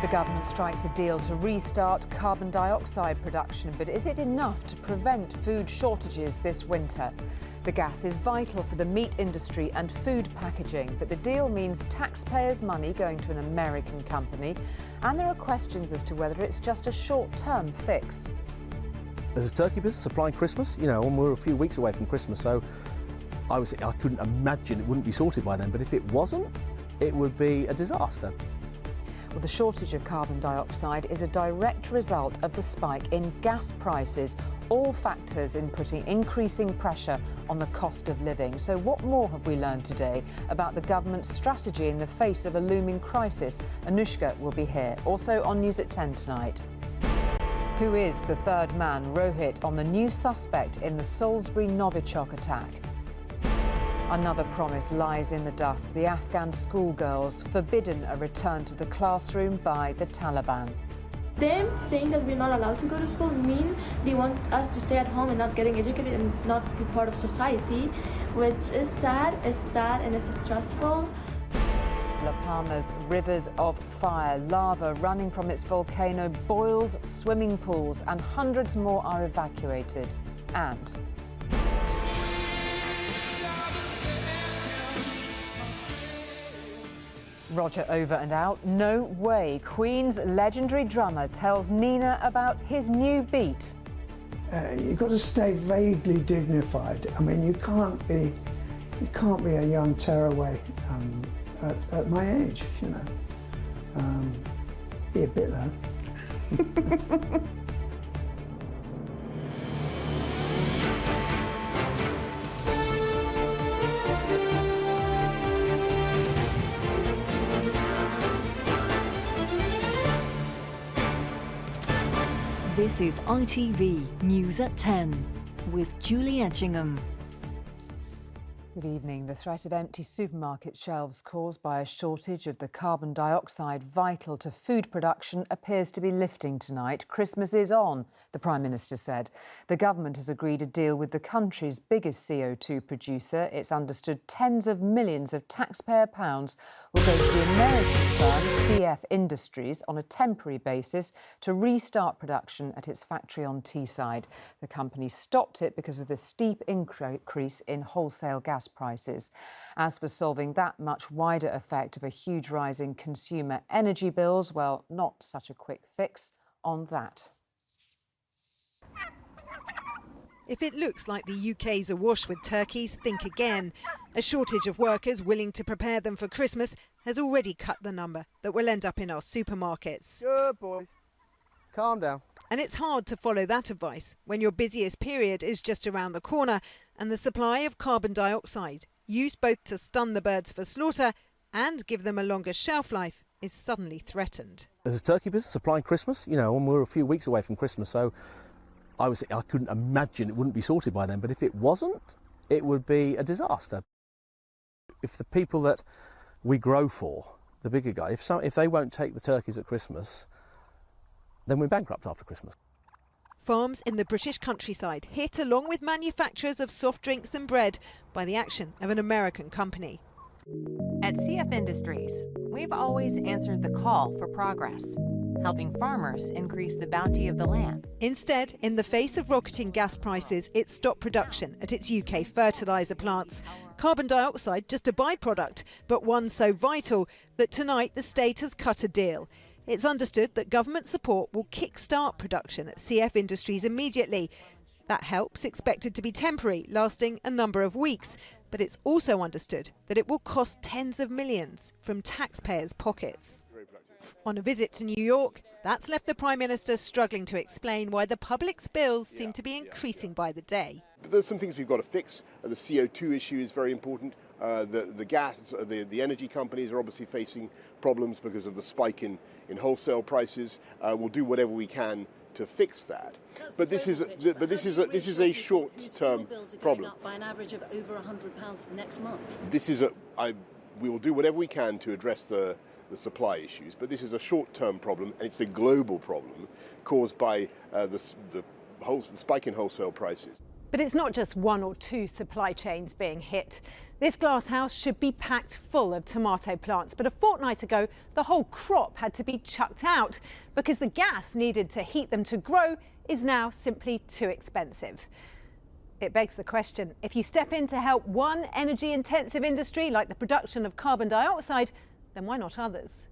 The government strikes a deal to restart carbon dioxide production, but is it enough to prevent food shortages this winter? The gas is vital for the meat industry and food packaging, but the deal means taxpayers' money going to an American company, and there are questions as to whether it's just a short-term fix. There's a turkey business supplying Christmas, and we're a few weeks away from Christmas, so I couldn't imagine it wouldn't be sorted by then, but if it wasn't, it would be a disaster. Well, the shortage of carbon dioxide is a direct result of the spike in gas prices, all factors in putting increasing pressure on the cost of living. So what more have we learned today about the government's strategy in the face of a looming crisis? Anushka will be here, also on News at 10 tonight. Who is the third man, Rohit, on the new suspect in the Salisbury Novichok attack? Another promise lies in the dust. The Afghan schoolgirls forbidden a return to the classroom by the Taliban. Them saying that we're not allowed to go to school mean they want us to stay at home and not getting educated and not be part of society, which is sad. It's sad and it's stressful. La Palma's rivers of fire, lava running from its volcano boils swimming pools, and hundreds more are evacuated. And Roger over and out. No way. Queen's legendary drummer tells Nina about his new beat. You've got to stay vaguely dignified. I mean, you can't be a young tearaway at my age, Be a bit though. This is ITV News at 10 with Julie Etchingham. Good evening. The threat of empty supermarket shelves caused by a shortage of the carbon dioxide vital to food production appears to be lifting tonight. Christmas is on, the Prime Minister said. The government has agreed a deal with the country's biggest CO2 producer. It's understood tens of millions of taxpayer pounds will go to the American firm CF Industries on a temporary basis to restart production at its factory on Teesside. The company stopped it because of the steep increase in wholesale gas prices. As for solving that much wider effect of a huge rise in consumer energy bills, well, not such a quick fix on that. If it looks like the UK's awash with turkeys, think again. A shortage of workers willing to prepare them for Christmas has already cut the number that will end up in our supermarkets. Good boys. Calm down. And it's hard to follow that advice when your busiest period is just around the corner and the supply of carbon dioxide, used both to stun the birds for slaughter and give them a longer shelf life, is suddenly threatened. There's a turkey business supplying Christmas, and we're a few weeks away from Christmas, so I couldn't imagine it wouldn't be sorted by then, but if it wasn't, it would be a disaster. If the people that we grow for, the bigger guys, if they won't take the turkeys at Christmas, then we're bankrupt after Christmas. Farms in the British countryside hit along with manufacturers of soft drinks and bread by the action of an American company. At CF Industries, we've always answered the call for progress, helping farmers increase the bounty of the land. Instead, in the face of rocketing gas prices, it stopped production at its UK fertiliser plants. Carbon dioxide just a byproduct, but one so vital that tonight the state has cut a deal. It's understood that government support will kick-start production at CF Industries immediately. That help's expected to be temporary, lasting a number of weeks. But it's also understood that it will cost tens of millions from taxpayers' pockets. On a visit to New York, that's left the Prime Minister struggling to explain why the public's bills seem to be increasing by the day. But there's some things we've got to fix. The CO2 issue is very important. The gas, the energy companies are obviously facing problems because of the spike in wholesale prices. We'll do whatever we can to fix that. But this is a short-term problem. Up by an average of over £100 next month. We will do whatever we can to address the supply issues, but this is a short-term problem, and it's a global problem caused by the spike in wholesale prices. But it's not just one or two supply chains being hit. This glass house should be packed full of tomato plants, but a fortnight ago, the whole crop had to be chucked out because the gas needed to heat them to grow is now simply too expensive. It begs the question, if you step in to help one energy-intensive industry like the production of carbon dioxide, then why not others?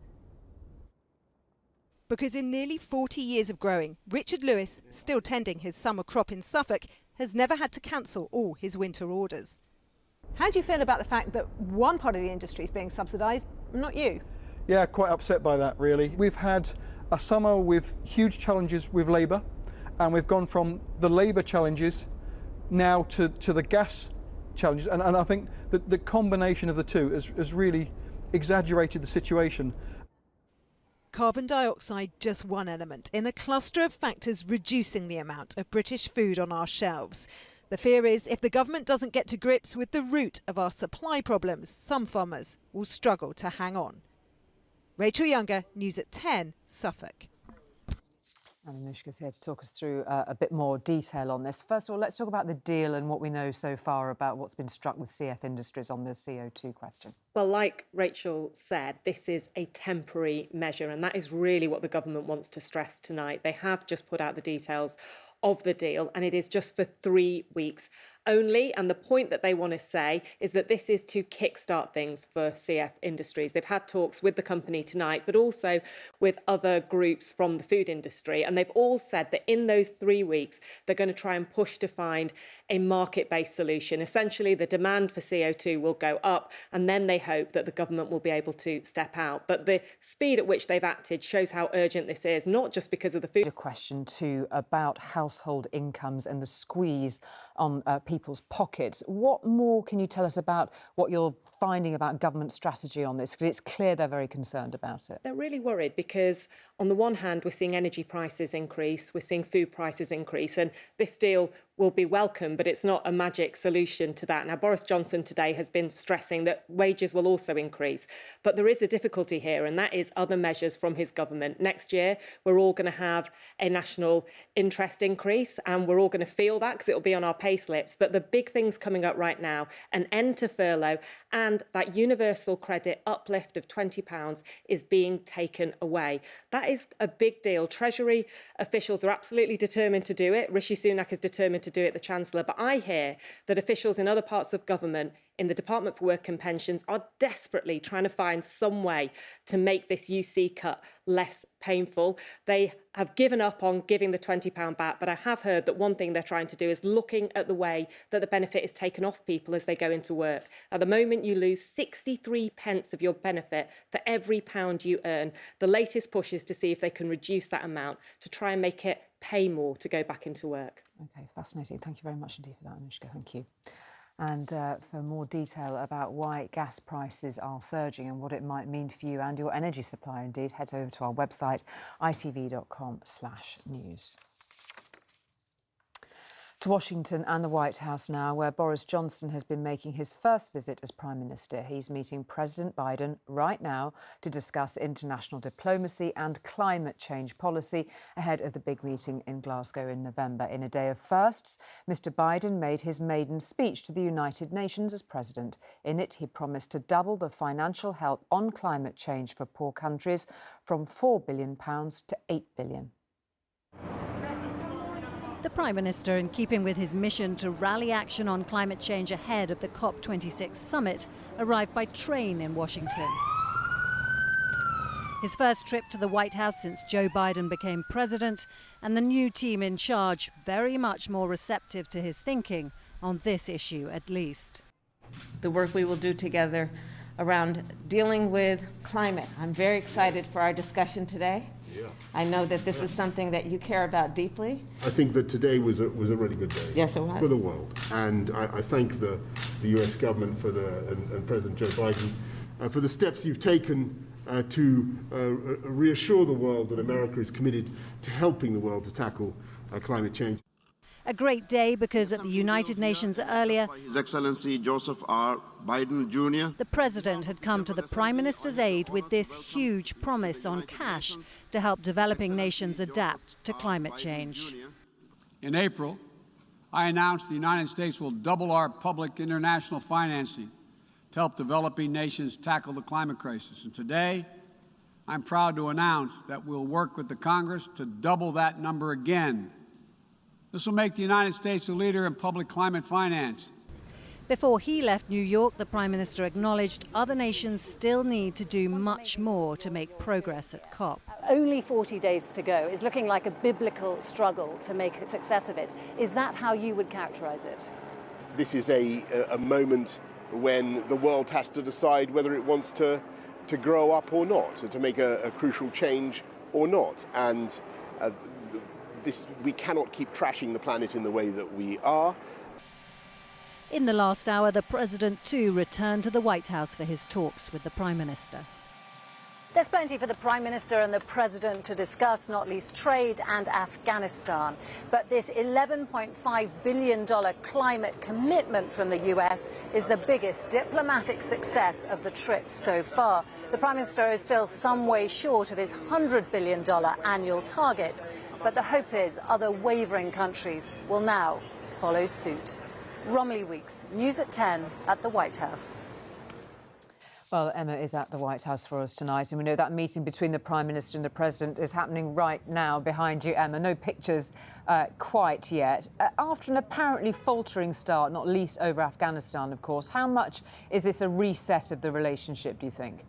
Because in nearly 40 years of growing, Richard Lewis, still tending his summer crop in Suffolk, has never had to cancel all his winter orders. How do you feel about the fact that one part of the industry is being subsidised, not you? Yeah, quite upset by that, really. We've had a summer with huge challenges with labour, and we've gone from the labour challenges now to the gas challenges, and I think that the combination of the two has really exaggerated the situation. Carbon dioxide, just one element in a cluster of factors reducing the amount of British food on our shelves. The fear is if the government doesn't get to grips with the root of our supply problems, some farmers will struggle to hang on. Rachel Younger, News at 10, Suffolk. And Anushka's here to talk us through a bit more detail on this. First of all, let's talk about the deal and what we know so far about what's been struck with CF Industries on the CO2 question. Well, like Rachel said, this is a temporary measure, and that is really what the government wants to stress tonight. They have just put out the details of the deal, and it is just for 3 weeks only. And the point that they want to say is that this is to kickstart things for CF Industries. They've had talks with the company tonight, but also with other groups from the food industry. And they've all said that in those 3 weeks, they're going to try and push to find a market-based solution. Essentially, the demand for CO2 will go up, and then they hope that the government will be able to step out. But the speed at which they've acted shows how urgent this is, not just because of the food. A question too about household incomes and the squeeze on people's pockets. What more can you tell us about what you're finding about government strategy on this? Because it's clear they're very concerned about it. They're really worried because, on the one hand, we're seeing energy prices increase, we're seeing food prices increase, and this deal will be welcome, but it's not a magic solution to that. Now, Boris Johnson today has been stressing that wages will also increase, but there is a difficulty here, and that is other measures from his government. Next year, we're all going to have a national interest increase, and we're all going to feel that because it'll be on our pay slips. But the big things coming up right now, an end to furlough and that universal credit uplift of £20 is being taken away. That is a big deal. Treasury officials are absolutely determined to do it. Rishi Sunak is determined to do it, the Chancellor. But I hear that officials in other parts of government, in the Department for Work and Pensions, are desperately trying to find some way to make this UC cut less painful. They have given up on giving the £20 back, but I have heard that one thing they're trying to do is looking at the way that the benefit is taken off people as they go into work. At the moment, you lose 63 pence of your benefit for every pound you earn. The latest push is to see if they can reduce that amount to try and make it pay more to go back into work. OK, fascinating. Thank you very much indeed for that, Anushka. Thank you. And for more detail about why gas prices are surging and what it might mean for you and your energy supply, indeed, head over to our website, itv.com/news. To Washington and the White House now, where Boris Johnson has been making his first visit as Prime Minister. He's meeting President Biden right now to discuss international diplomacy and climate change policy ahead of the big meeting in Glasgow in November. In a day of firsts, Mr. Biden made his maiden speech to the United Nations as President. In it, he promised to double the financial help on climate change for poor countries from £4 billion to £8 billion. The Prime Minister, in keeping with his mission to rally action on climate change ahead of the COP26 summit, arrived by train in Washington. His first trip to the White House since Joe Biden became president, and the new team in charge very much more receptive to his thinking on this issue at least. The work we will do together around dealing with climate. I'm very excited for our discussion today. Yeah. I know that this is something that you care about deeply. I think that today was a really good day. Yes, it was. For the world. And I thank the US government and President Joe Biden for the steps you've taken to reassure the world that America is committed to helping the world to tackle climate change. A great day because at the United Nations earlier, His Excellency Joseph R. Biden Jr. the President had come to the Prime Minister's aid with this huge promise on cash to help developing nations adapt to climate change. In April, I announced the United States will double our public international financing to help developing nations tackle the climate crisis. And today, I'm proud to announce that we'll work with the Congress to double that number again. This will make the United States a leader in public climate finance. Before he left New York, the Prime Minister acknowledged other nations still need to do much more to make progress at COP. Only 40 days to go. It's looking like a biblical struggle to make a success of it. Is that how you would characterize it? This is a moment when the world has to decide whether it wants to grow up or not, to make a crucial change or not. And we cannot keep trashing the planet in the way that we are. In the last hour, the President too returned to the White House for his talks with the Prime Minister. There's plenty for the Prime Minister and the President to discuss, not least trade and Afghanistan. But this $11.5 billion climate commitment from the US is the biggest diplomatic success of the trip so far. The Prime Minister is still some way short of his $100 billion annual target. But the hope is other wavering countries will now follow suit. Romilly Weeks, News at 10 at the White House. Well, Emma is at the White House for us tonight, and we know that meeting between the Prime Minister and the President is happening right now behind you, Emma. No pictures quite yet. After an apparently faltering start, not least over Afghanistan, of course, how much is this a reset of the relationship, do you think?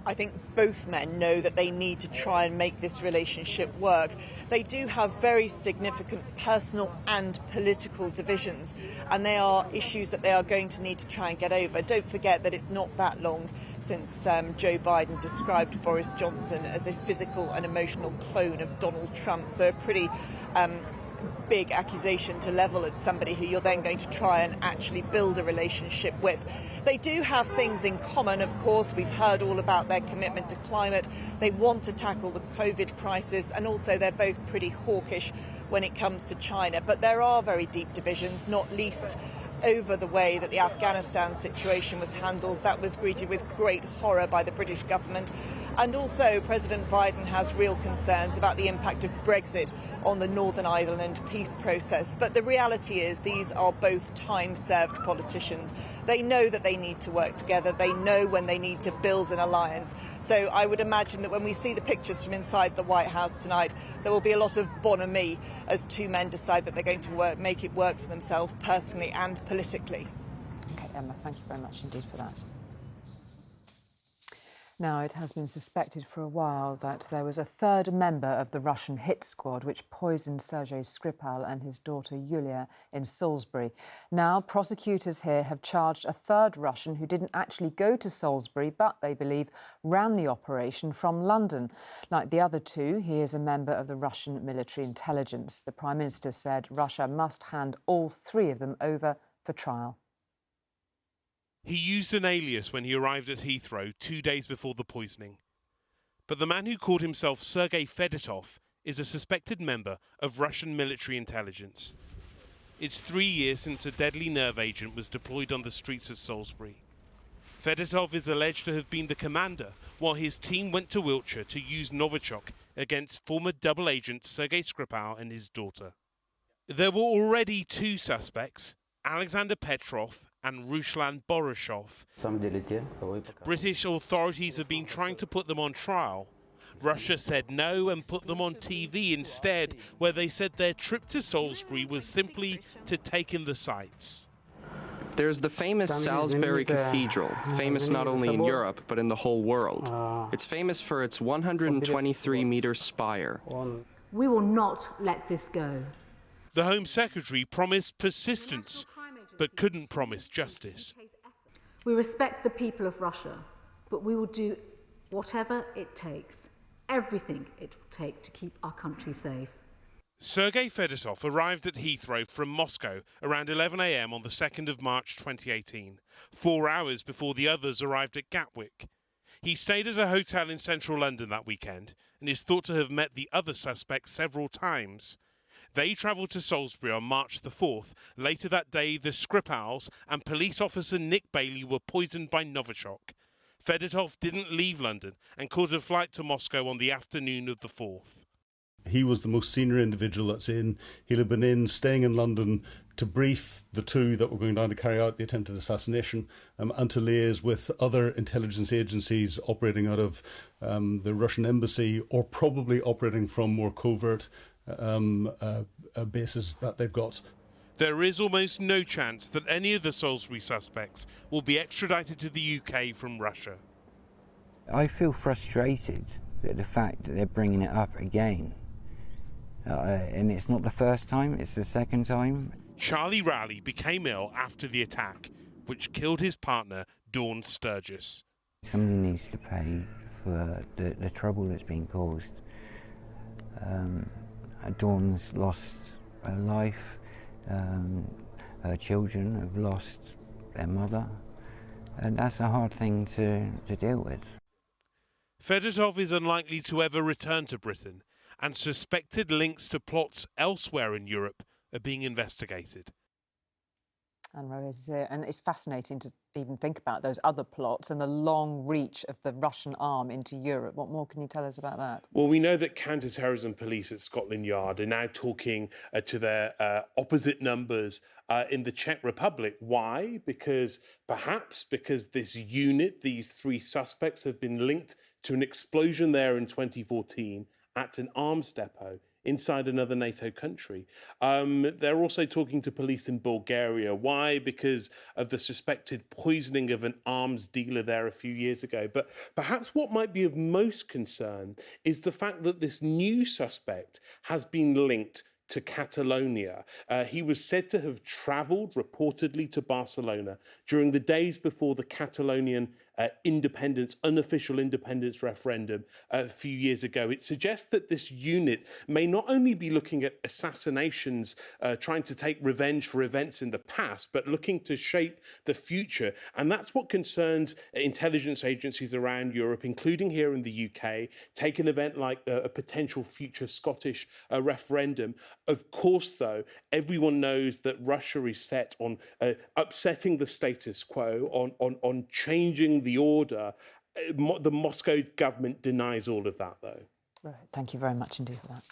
I think both men know that they need to try and make this relationship work. They do have very significant personal and political divisions, and they are issues that they are going to need to try and get over. Don't forget that it's not that long since Joe Biden described Boris Johnson as a physical and emotional clone of Donald Trump, so a pretty big accusation to level at somebody who you're then going to try and actually build a relationship with. They do have things in common, of course. We've heard all about their commitment to climate. They want to tackle the COVID crisis, and also they're both pretty hawkish when it comes to China. But there are very deep divisions, not least over the way that the Afghanistan situation was handled. That was greeted with great horror by the British government. And also President Biden has real concerns about the impact of Brexit on the Northern Ireland peace process. But the reality is these are both time-served politicians. They know that they need to work together. They know when they need to build an alliance. So I would imagine that when we see the pictures from inside the White House tonight, there will be a lot of bonhomie as two men decide that they're going to make it work for themselves personally and politically. OK, Emma, thank you very much indeed for that. Now, it has been suspected for a while that there was a third member of the Russian hit squad which poisoned Sergei Skripal and his daughter Yulia in Salisbury. Now, prosecutors here have charged a third Russian who didn't actually go to Salisbury, but they believe ran the operation from London. Like the other two, he is a member of the Russian military intelligence. The Prime Minister said Russia must hand all three of them over for trial. He used an alias when he arrived at Heathrow 2 days before the poisoning. But the man who called himself Sergei Fedotov is a suspected member of Russian military intelligence. It's 3 years since a deadly nerve agent was deployed on the streets of Salisbury. Fedotov is alleged to have been the commander while his team went to Wiltshire to use Novichok against former double agent Sergei Skripal and his daughter. There were already two suspects, Alexander Petrov and Ruslan Borisov. British authorities have been trying to put them on trial. Russia said no and put them on TV instead, where they said their trip to Salisbury was simply to take in the sights. There's the famous Salisbury Cathedral, famous not only in Europe but in the whole world. It's famous for its 123-metre spire. We will not let this go. The Home Secretary promised persistence, but couldn't promise justice. We respect the people of Russia, but we will do whatever it takes, everything it will take to keep our country safe. Sergei Fedotov arrived at Heathrow from Moscow around 11 a.m. on the 2nd of March 2018, 4 hours before the others arrived at Gatwick. He stayed at a hotel in central London that weekend and is thought to have met the other suspects several times. They travelled to Salisbury on March the 4th. Later that day, the Skripals and police officer Nick Bailey were poisoned by Novichok. Fedotov didn't leave London and caught a flight to Moscow on the afternoon of the 4th. He was the most senior individual that's in. He'll have been in, staying in London to brief the two that were going down to carry out the attempted assassination and to liaise with other intelligence agencies operating out of the Russian embassy or probably operating from more covert bases that they've got. There is almost no chance that any of the Salisbury suspects will be extradited to the UK from Russia. I feel frustrated at the fact that they're bringing it up again. And it's not the first time, it's the second time. Charlie Rowley became ill after the attack, which killed his partner, Dawn Sturgis. Somebody needs to pay for the trouble that's been caused. Dawn's lost her life. Her children have lost their mother, and that's a hard thing to deal with. Fedotov is unlikely to ever return to Britain, and suspected links to plots elsewhere in Europe are being investigated. And it's fascinating to even think about those other plots and the long reach of the Russian arm into Europe. What more can you tell us about that? Well, we know that counter-terrorism police at Scotland Yard are now talking to their opposite numbers in the Czech Republic. Why? Because this unit, these three suspects, have been linked to an explosion there in 2014 at an arms depot inside another NATO country. They're also talking to police in Bulgaria. Why? Because of the suspected poisoning of an arms dealer there a few years ago. But perhaps what might be of most concern is the fact that this new suspect has been linked to Catalonia. He was said to have travelled reportedly to Barcelona during the days before the Catalonian unofficial independence referendum a few years ago. It suggests that this unit may not only be looking at assassinations, trying to take revenge for events in the past, but looking to shape the future. And that's what concerns intelligence agencies around Europe, including here in the UK. Take an event like a potential future Scottish referendum. Of course, though, everyone knows that Russia is set on upsetting the status quo, on changing the order. The Moscow government denies all of that, though. Right. Thank you very much indeed for that.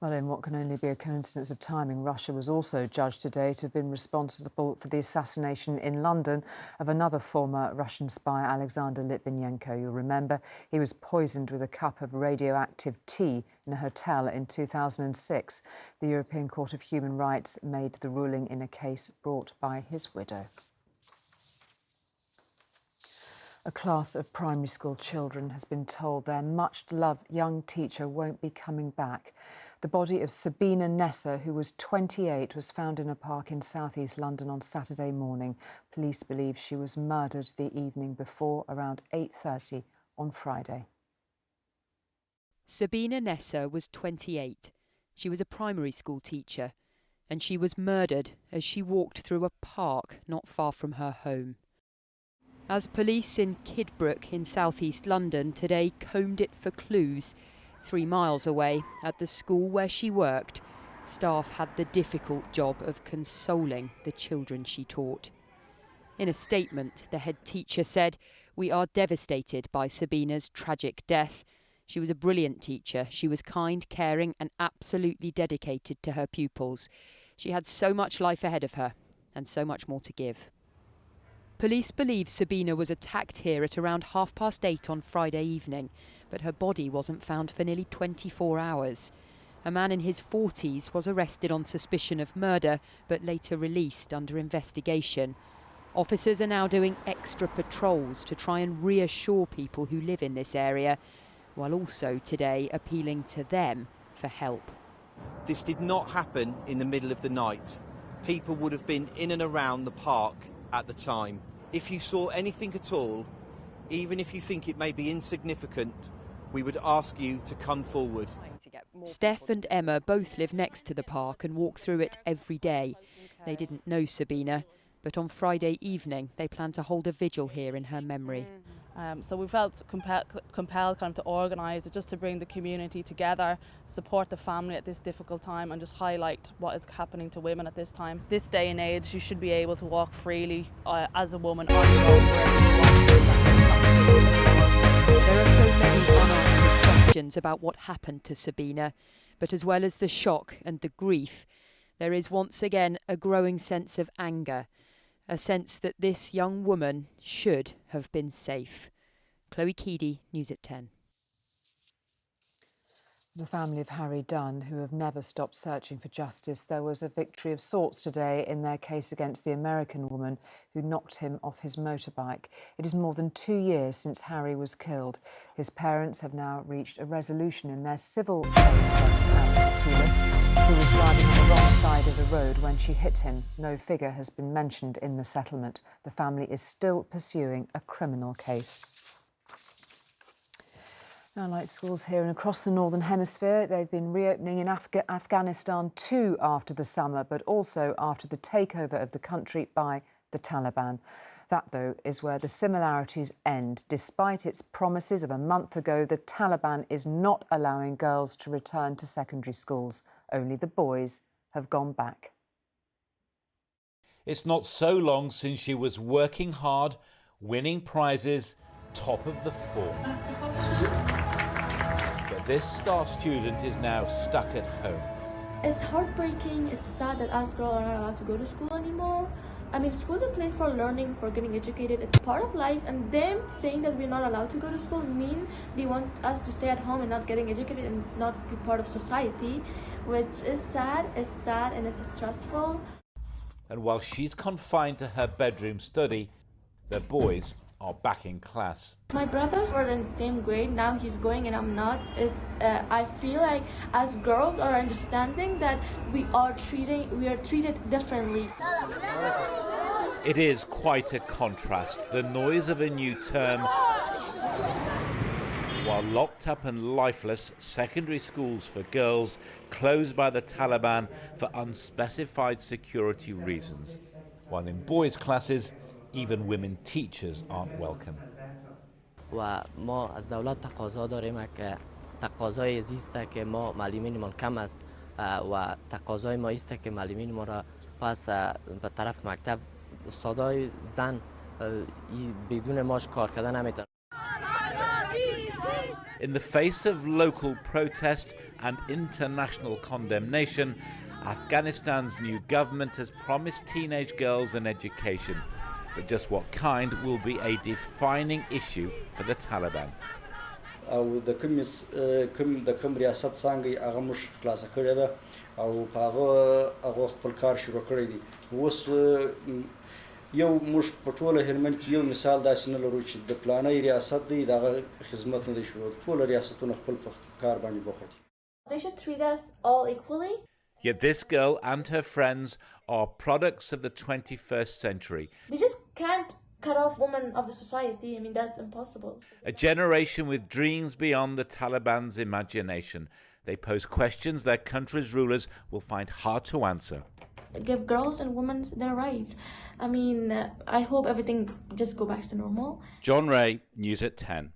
Well, in what can only be a coincidence of timing, Russia was also judged today to have been responsible for the assassination in London of another former Russian spy, Alexander Litvinenko. You'll remember he was poisoned with a cup of radioactive tea in a hotel in 2006. The European Court of Human Rights made the ruling in a case brought by his widow. A class of primary school children has been told their much-loved young teacher won't be coming back. The body of Sabrina Nessa, who was 28, was found in a park in south-east London on Saturday morning. Police believe she was murdered the evening before, around 8:30 on Friday. Sabrina Nessa was 28. She was a primary school teacher, and she was murdered as she walked through a park not far from her home. As police in Kidbrooke in south-east London today combed it for clues, 3 miles away at the school where she worked, staff had the difficult job of consoling the children she taught. In a statement, the head teacher said, "We are devastated by Sabina's tragic death. She was a brilliant teacher. She was kind, caring and absolutely dedicated to her pupils. She had so much life ahead of her and so much more to give." Police believe Sabina was attacked here at around 8:30 on Friday evening, but her body wasn't found for nearly 24 hours. A man in his 40s was arrested on suspicion of murder, but later released under investigation. Officers are now doing extra patrols to try and reassure people who live in this area, while also today appealing to them for help. This did not happen in the middle of the night. People would have been in and around the park at the time. If you saw anything at all, even if you think it may be insignificant, we would ask you to come forward. Steph and Emma both live next to the park and walk through it every day. They didn't know Sabina, but on Friday evening they plan to hold a vigil here in her memory. So we felt compelled to organise it, just to bring the community together, support the family at this difficult time and just highlight what is happening to women at this time. This day and age, you should be able to walk freely as a woman on your own wherever you want. There are so many unanswered questions questions about what happened to Sabina, but as well as the shock and the grief, there is once again a growing sense of anger, a sense that this young woman should have been safe. Chloe Keedy, News at 10. The family of Harry Dunn, who have never stopped searching for justice, there was a victory of sorts today in their case against the American woman who knocked him off his motorbike. It is more than 2 years since Harry was killed. His parents have now reached a resolution in their civil claim against Alice Poulis, who was driving on the wrong side of the road when she hit him. No figure has been mentioned in the settlement. The family is still pursuing a criminal case. Now, like schools here and across the Northern Hemisphere, they've been reopening in Afghanistan too after the summer, but also after the takeover of the country by the Taliban. That, though, is where the similarities end. Despite its promises of a month ago, the Taliban is not allowing girls to return to secondary schools. Only the boys have gone back. It's not so long since she was working hard, winning prizes, top of the form. But this star student is now stuck at home. It's heartbreaking, it's sad that us girls are not allowed to go to school anymore. I mean, school is a place for learning, for getting educated. It's part of life, and them saying that we're not allowed to go to school mean they want us to stay at home and not getting educated and not be part of society, which is sad, and it's stressful. And while she's confined to her bedroom study, the boys are back in class. My brothers were in the same grade, now he's going and I'm not. I feel like as girls are understanding that we are treated differently. It is quite a contrast, the noise of a new term, while locked up and lifeless secondary schools for girls closed by the Taliban for unspecified security reasons, while in boys' classes even women teachers aren't welcome. و ما از دولت تقاضا داریم که تقاضای زیسته که ما معلمینمون کم است و تقاضای ما است که معلمین ما را پس به طرف مکتب استادای زن بدون ماش کار کردن نمیتونن. In the face of local protest and international condemnation, Afghanistan's new government has promised teenage girls an education. But just what kind will be a defining issue for the Taliban. او د کوم ریاست څنګه هغه مش خلاص کړی ده او هغه خپل کار شروع کړی دی اوس یو مش په ټوله هلمند کې یو مثال داسې نه لرو چې د پلاني ریاست دی دغه خدمت نه دی شروع ټول ریاستونه خپل کار باندې بوخت. They should treat us all equally. Yet this girl and her friends are products of the 21st century. They just can't cut off women of the society. I mean, that's impossible. A generation with dreams beyond the Taliban's imagination. They pose questions their country's rulers will find hard to answer. Give girls and women their rights. I mean, I hope everything just goes back to normal. John Ray, News at 10.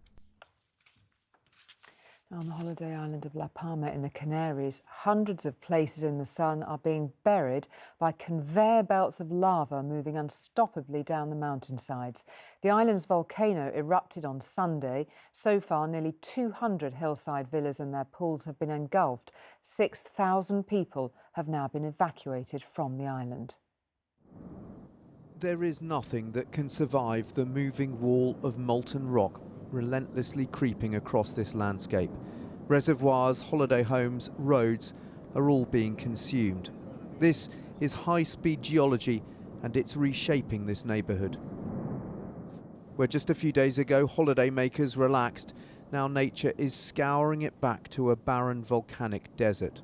On the holiday island of La Palma in the Canaries, hundreds of places in the sun are being buried by conveyor belts of lava moving unstoppably down the mountainsides. The island's volcano erupted on Sunday. So far, nearly 200 hillside villas and their pools have been engulfed. 6,000 people have now been evacuated from the island. There is nothing that can survive the moving wall of molten rock relentlessly creeping across this landscape. Reservoirs, holiday homes, roads are all being consumed. This is high-speed geology and it's reshaping this neighbourhood. Where just a few days ago holidaymakers relaxed, now nature is scouring it back to a barren volcanic desert.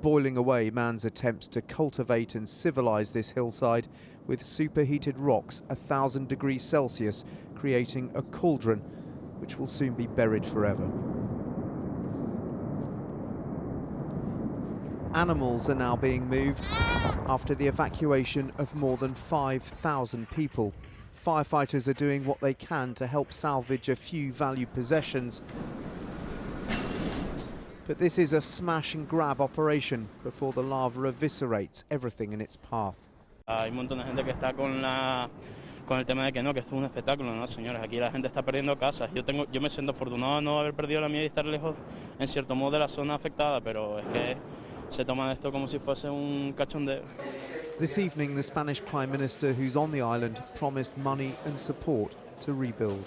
Boiling away man's attempts to cultivate and civilise this hillside with superheated rocks 1,000 degrees Celsius, creating a cauldron which will soon be buried forever. Animals are now being moved after the evacuation of more than 5,000 people. Firefighters are doing what they can to help salvage a few valued possessions. But this is a smash and grab operation before the lava eviscerates everything in its path. Hay un montón de gente que está con con el tema de que no, que esto es un espectáculo, no, señores, aquí la gente está perdiendo casas. Yo me siento afortunado de no haber perdido la mía y estar lejos, en cierto modo, de la zona afectada, pero es que se toman esto como si fuese un cachondeo. This evening, the Spanish Prime Minister, who's on the island, promised money and support to rebuild.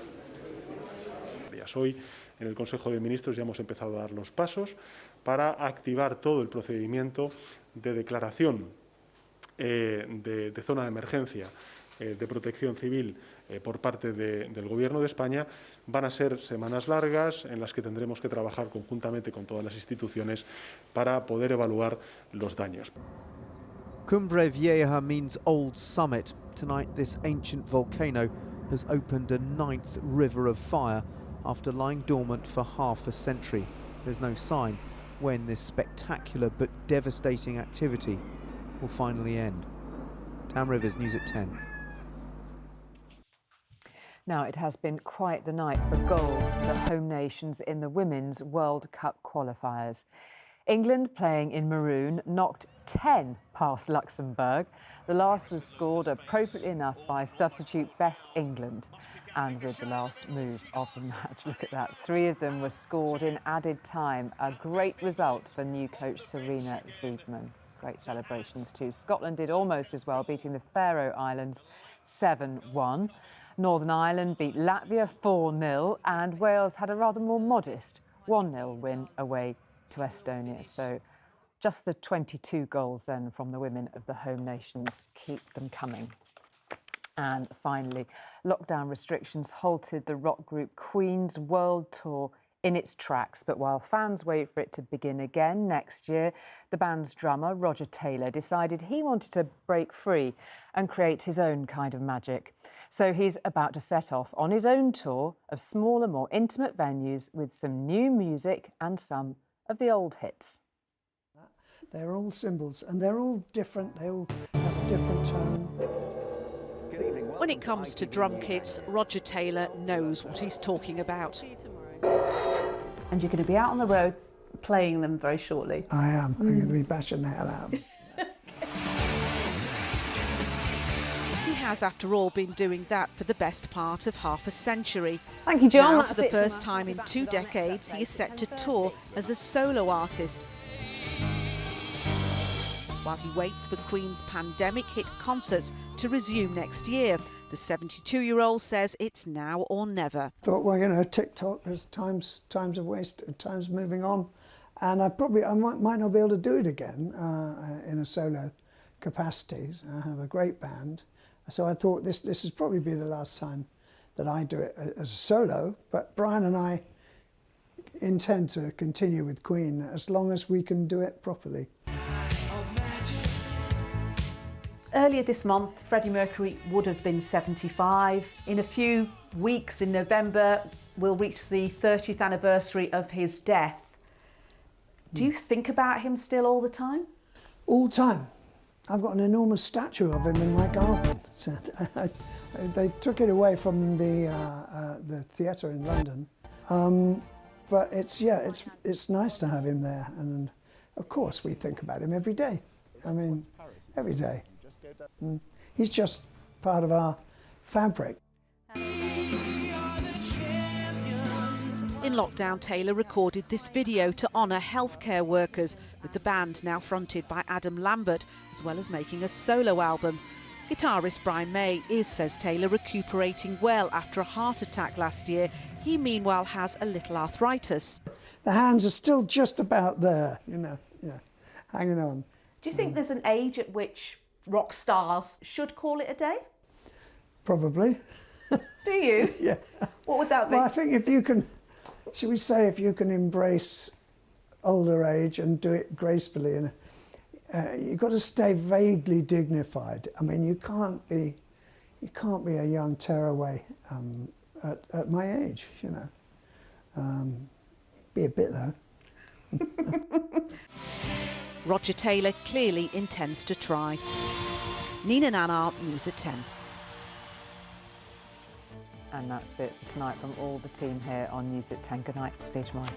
Hoy, en el Consejo de Ministros, ya hemos empezado a dar los pasos para activar todo el procedimiento de declaración de zona de emergencia de protección civil por parte del Gobierno de España. Van a ser semanas largas en las que tendremos que trabajar conjuntamente con todas las instituciones para poder evaluar los daños. Cumbre Vieja means Old Summit. Tonight, this ancient volcano has opened a 9th river of fire after lying dormant for half a century. There's no sign when this spectacular but devastating activity will finally end. Tam Rivers, News at 10. Now, it has been quite the night for goals for the home nations in the Women's World Cup qualifiers. England, playing in maroon, knocked 10 past Luxembourg. The last was scored appropriately enough by substitute Beth England. And with the last move of the match, look at that, 3 of them were scored in added time. A great result for new coach Sabrina Nessa. Great celebrations too. Scotland did almost as well, beating the Faroe Islands 7-1. Northern Ireland beat Latvia 4-0, and Wales had a rather more modest 1-0 win away to Estonia. So just the 22 goals then from the women of the home nations keep them coming. And finally, lockdown restrictions halted the rock group Queen's world tour in its tracks. But while fans wait for it to begin again next year, the band's drummer, Roger Taylor, decided he wanted to break free and create his own kind of magic. So he's about to set off on his own tour of smaller, more intimate venues with some new music and some of the old hits. They're all symbols and they're all different. They all have a different tone. When it comes to drum kits, Roger Taylor knows what he's talking about. And you're going to be out on the road playing them very shortly. I am. I'm going to be bashing the hell out. He has, after all, been doing that for the best part of half a century. Thank you, John. Now, for the first time in 2 decades, he is set to tour as a solo artist, while he waits for Queen's pandemic hit concerts to resume next year. The 72-year-old says it's now or never. Thought, well, you know, TikTok, there's times of waste, times moving on, and I might not be able to do it again in a solo capacity. I have a great band, so I thought this would probably be the last time that I do it as a solo. But Brian and I intend to continue with Queen as long as we can do it properly. Earlier this month, Freddie Mercury would have been 75. In a few weeks, in November, we'll reach the 30th anniversary of his death. Do you think about him still all the time? All the time. I've got an enormous statue of him in my garden. So they took it away from the theatre in London. But it's nice to have him there. And of course, we think about him every day. I mean, every day. He's just part of our fabric. In lockdown, Taylor recorded this video to honour healthcare workers, with the band now fronted by Adam Lambert, as well as making a solo album. Guitarist Brian May is, says Taylor, recuperating well after a heart attack last year. He, meanwhile, has a little arthritis. The hands are still just about there, you know, hanging on. Do you think there's an age at which rock stars should call it a day? Probably. Do you? Yeah. What would that be? Well, I think if you can, should we say, if you can embrace older age and do it gracefully, and you've got to stay vaguely dignified. I mean, you can't be a young tearaway at my age, you know. Be a bit though. Roger Taylor clearly intends to try. Nina Nanar, News at 10. And that's it for tonight from all the team here on News at 10. Good night. See you tomorrow.